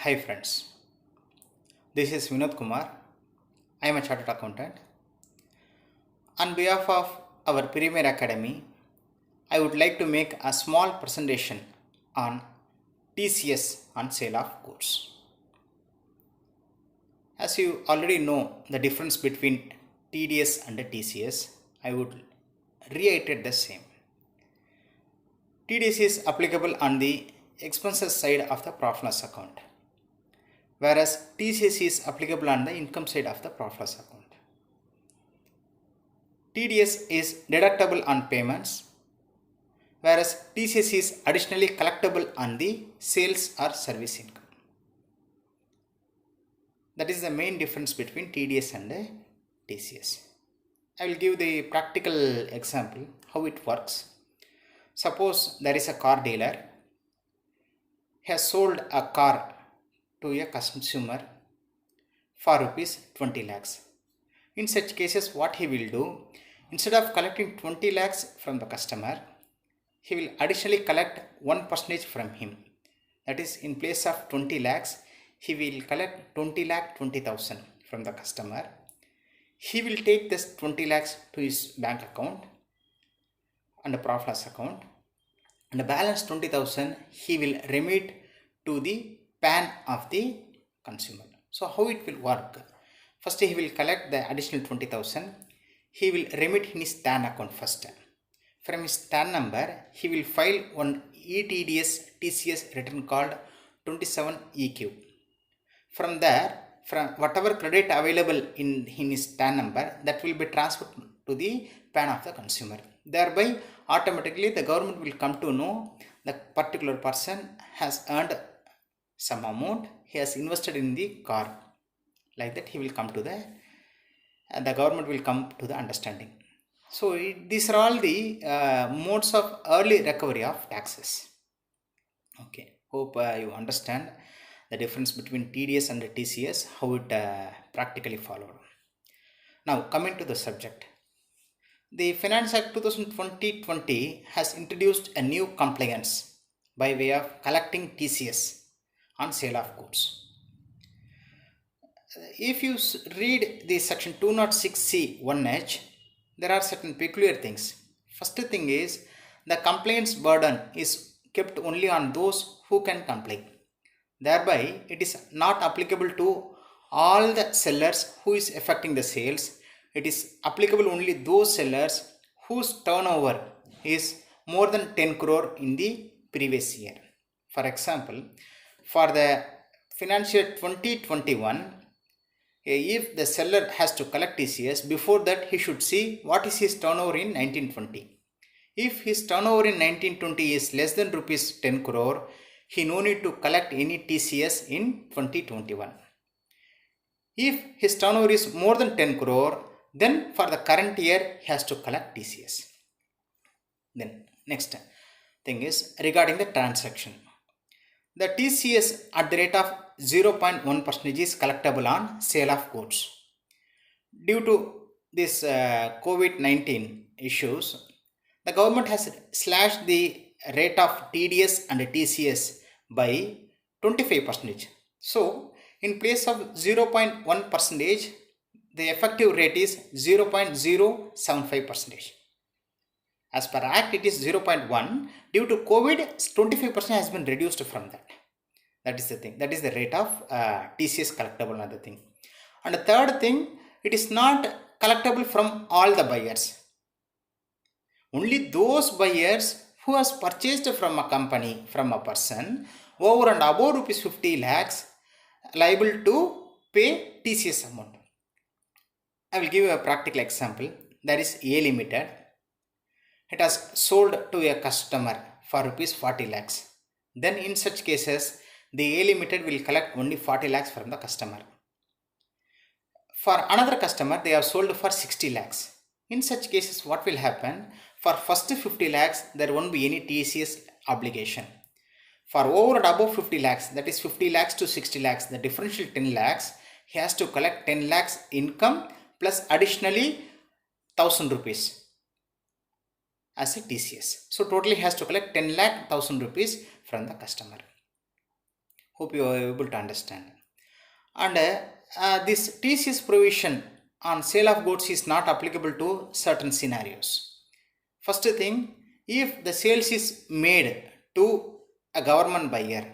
Hi friends, this is Vinod Kumar. I am a chartered accountant. On behalf of our Premier Academy, I would like to make a small presentation on TCS on sale of goods. As you already know the difference between TDS and TCS, I would reiterate the same. TDS is applicable on the expenses side of the profit loss account, whereas TCS is applicable on the income side of the profit loss account. TDS is deductible on payments, whereas TCS is additionally collectible on the sales or service income. That is the main difference between TDS and TCS. I will give the practical example how it works. Suppose there is a car dealer. He has sold a car to a consumer for rupees 20 lakhs. In such cases, what he will do, instead of collecting 20 lakhs from the customer, he will additionally collect 1% from him. That is, in place of 20 lakhs, he will collect 20 lakh 20,000 from the customer. He will take this 20 lakhs to his bank account and the profit loss account, and the balance 20,000 he will remit to the PAN of the consumer. So how it will work? First he will collect the additional 20,000. He will remit in his TAN account first. From his TAN number, he will file one ETDS TCS return called 27EQ. From there, from whatever credit available in his TAN number, that will be transferred to the PAN of the consumer. Thereby, automatically the government will come to know the particular person has earned some amount, he has invested in the car. Like that, he will come to the government will come to the understanding. So these are all the modes of early recovery of taxes. Okay, hope you understand the difference between TDS and TCS, how it practically followed. Now coming to the subject. The Finance Act 2020 has introduced a new compliance by way of collecting TCS on sale of goods. If you read the section 206C 1H, there are certain peculiar things. First thing is, the complaints burden is kept only on those who can complain. Thereby, it is not applicable to all the sellers who is affecting the sales. It is applicable only those sellers whose turnover is more than 10 crore in the previous year. For example, for the financial year 2021, if the seller has to collect TCS, before that he should see what is his turnover in 1920. If his turnover in 1920 is less than rupees 10 crore, he no need to collect any TCS in 2021. If his turnover is more than 10 crore, then for the current year he has to collect TCS. Then next thing is regarding the transaction. The TCS at the rate of 0.1% is collectible on sale of goods. Due to this COVID-19 issues, the government has slashed the rate of TDS and TCS by 25%. So, in place of 0.1%, the effective rate is 0.075%. As per Act, it is 0.1. Due to COVID, 25% has been reduced from that. That is the thing. That is the rate of TCS collectible, another thing. And the third thing, it is not collectible from all the buyers. Only those buyers who has purchased from a company, from a person, over and above rupees 50 lakhs, liable to pay TCS amount. I will give you a practical example. There is A Limited. It has sold to a customer for rupees 40 lakhs. Then in such cases, the A Limited will collect only 40 lakhs from the customer. For another customer, they have sold for 60 lakhs. In such cases, what will happen? For first 50 lakhs, there won't be any TCS obligation. For over and above 50 lakhs, that is 50 lakhs to 60 lakhs, the differential 10 lakhs, he has to collect 10 lakhs income plus additionally 1000 rupees as a TCS. So totally he has to collect 10 lakh 1000 rupees from the customer. Hope you are able to understand. And this TCS provision on sale of goods is not applicable to certain scenarios. First thing, if the sales is made to a government buyer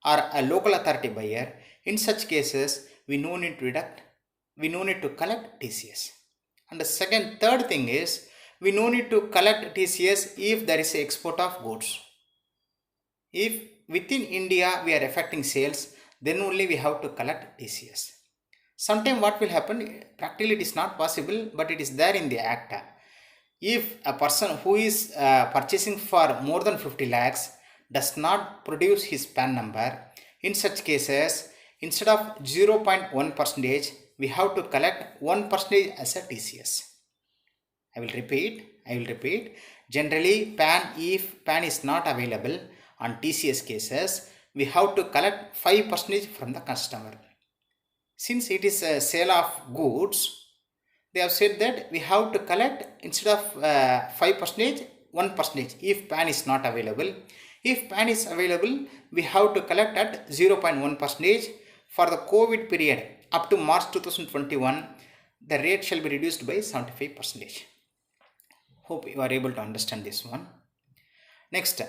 or a local authority buyer, in such cases we no need to collect TCS. And the third thing is, we no need to collect TCS if there is a export of goods. If within India we are affecting sales, then only we have to collect TCS. Sometimes what will happen, practically it is not possible, but it is there in the act. If a person who is purchasing for more than 50 lakhs does not produce his PAN number, in such cases, instead of 0.1%, we have to collect 1% as a TCS. I will repeat. Generally, if PAN is not available on TCS cases, we have to collect 5% from the customer. Since it is a sale of goods, they have said that we have to collect, instead of 5%, 1% if PAN is not available. If PAN is available, we have to collect at 0.1%. For the COVID period up to March 2021, the rate shall be reduced by 75%. Hope you are able to understand this one. Next,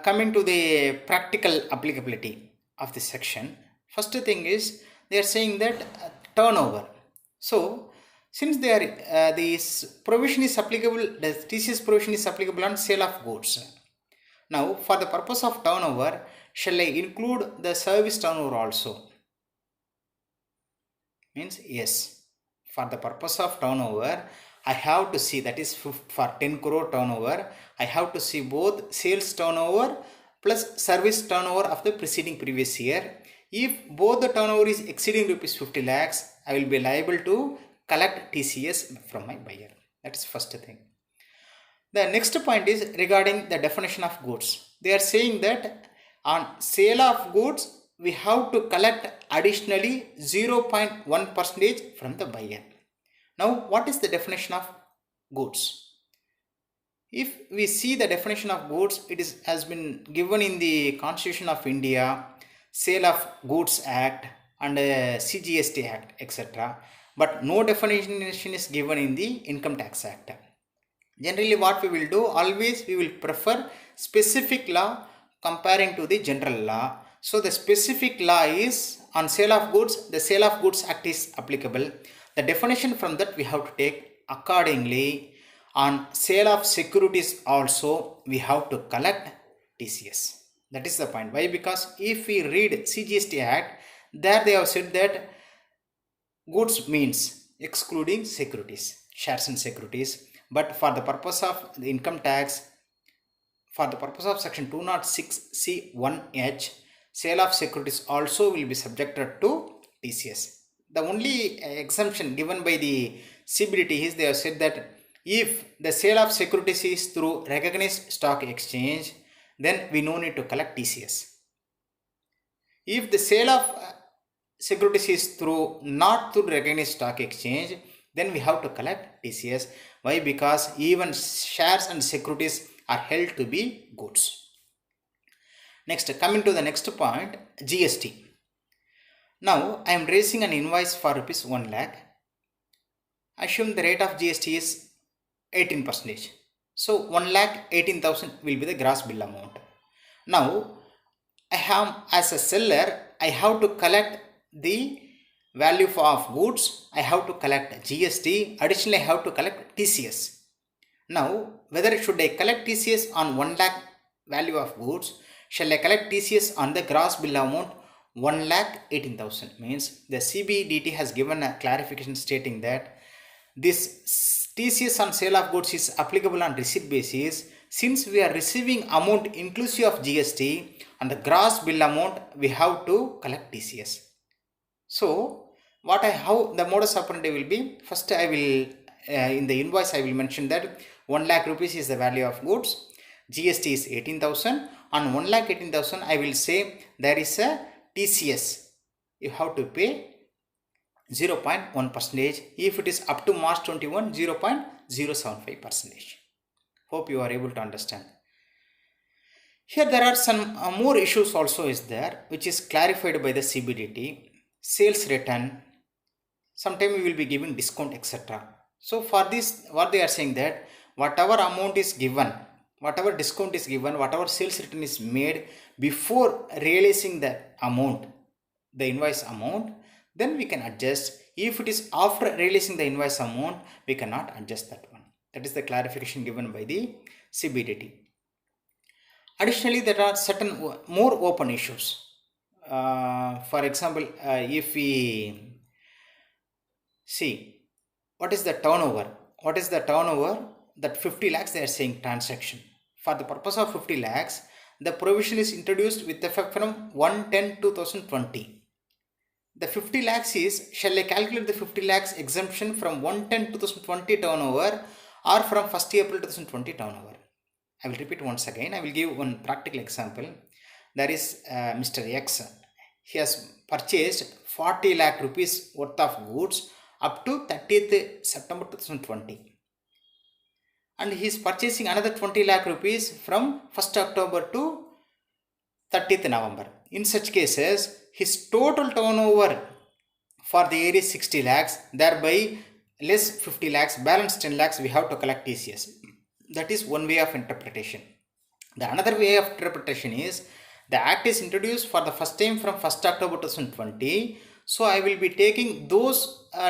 coming to the practical applicability of this section. First thing is, they are saying that turnover. So, since they are this provision is applicable, the TCS provision is applicable on sale of goods. Now, for the purpose of turnover, shall I include the service turnover also? Means yes. For the purpose of turnover, I have to see, that is for 10 crore turnover, I have to see both sales turnover plus service turnover of the previous year. If both the turnover is exceeding rupees 50 lakhs, I will be liable to collect TCS from my buyer. That is first thing. The next point is regarding the definition of goods. They are saying that on sale of goods, we have to collect additionally 0.1% from the buyer. Now, what is the definition of goods? If we see the definition of goods, it has been given in the Constitution of India, Sale of Goods Act and CGST Act, etc. But no definition is given in the Income Tax Act. Generally, what we will do, always we will prefer specific law comparing to the general law. So, the specific law is on sale of goods, the Sale of Goods Act is applicable. The definition from that we have to take accordingly. On sale of securities also, we have to collect TCS. That is the point. Why? Because if we read CGST Act, there they have said that goods means excluding securities, shares and securities. But for the purpose of the income tax, for the purpose of section 206C1H, sale of securities also will be subjected to TCS. The only exemption given by the CBDT is they have said that if the sale of securities is through recognized stock exchange, then we no need to collect TCS. If the sale of securities is not through recognized stock exchange, then we have to collect TCS. Why? Because even shares and securities are held to be goods. Next, coming to the next point, GST. Now, I am raising an invoice for rupees 1 lakh. Assume the rate of GST is 18%. So, 1,18,000 will be the gross bill amount. Now, as a seller, I have to collect the value of goods. I have to collect GST. Additionally, I have to collect TCS. Now, whether should I collect TCS on 1 lakh value of goods? Shall I collect TCS on the gross bill amount 1,18,000? Means the CBDT has given a clarification stating that this TCS on sale of goods is applicable on receipt basis. Since we are receiving amount inclusive of GST, on the gross bill amount we have to collect TCS. So, how the modus operandi will be? First, I will in the invoice I will mention that 1 lakh rupees is the value of goods. GST is 18,000. On 1,18,000, I will say there is a TCS. You have to pay 0.1%. If it is up to March 21, 0.075%. Hope you are able to understand. Here there are some more issues also is there, which is clarified by the CBDT. Sales return, sometime we will be giving discount, etc. So for this, what they are saying that whatever amount is given, whatever discount is given, whatever sales return is made before realizing the amount, the invoice amount, then we can adjust. If it is after realizing the invoice amount, we cannot adjust that one. That is the clarification given by the CBDT. Additionally, there are certain more open issues. For example, if we see what is the turnover, that 50 lakhs they are saying transaction. For the purpose of 50 lakhs, the provision is introduced with effect from 1/10/2020. The 50 lakhs is, shall I calculate the 50 lakhs exemption from 1/10/2020 turnover or from 1st April 2020 turnover? I will repeat once again. I will give one practical example. There is Mr. X. He has purchased 40 lakh rupees worth of goods up to 30th September 2020. And he is purchasing another 20 lakh rupees from 1st October to 30th November. In such cases, his total turnover for the year is 60 lakhs, thereby less 50 lakhs, balance 10 lakhs, we have to collect TCS. That is one way of interpretation. The another way of interpretation is, the act is introduced for the first time from 1st October 2020. So I will be taking those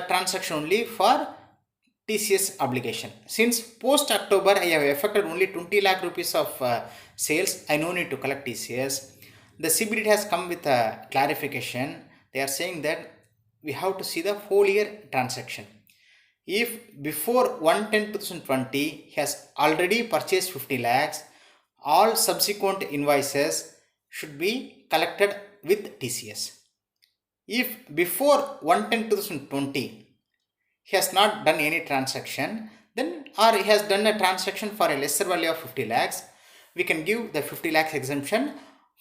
transactions only for TCS obligation. Since post October I have affected only 20 lakh rupees of sales, I no need to collect TCS. The CBDT has come with a clarification. They are saying that we have to see the whole year transaction. If before 1/10/2020 he has already purchased 50 lakhs, all subsequent invoices should be collected with TCS. If before 1/10/2020 he has not done any transaction, then or he has done a transaction for a lesser value of 50 lakhs, we can give the 50 lakhs exemption.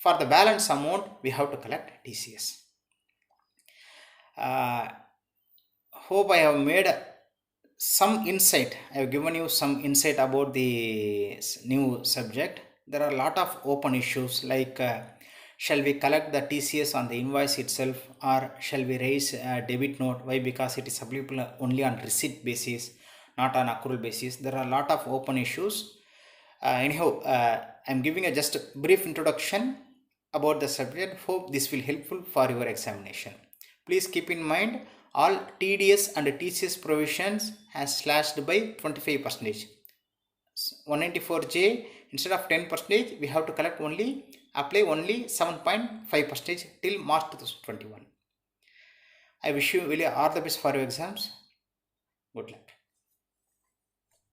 For the balance amount, we have to collect TCS. Hope I have made some insight. I have given you some insight about the new subject. There are a lot of open issues like shall we collect the TCS on the invoice itself, or shall we raise a debit note? Why? Because it is applicable only on receipt basis, not on accrual basis. There are a lot of open issues. Anyhow, I am giving a just brief introduction about the subject. Hope this will helpful for your examination. Please keep in mind, all TDS and TCS provisions has slashed by 25%. 194J, instead of 10%, we have to apply only 7.5% till March 2021. I wish you really all the best for your exams. Good luck.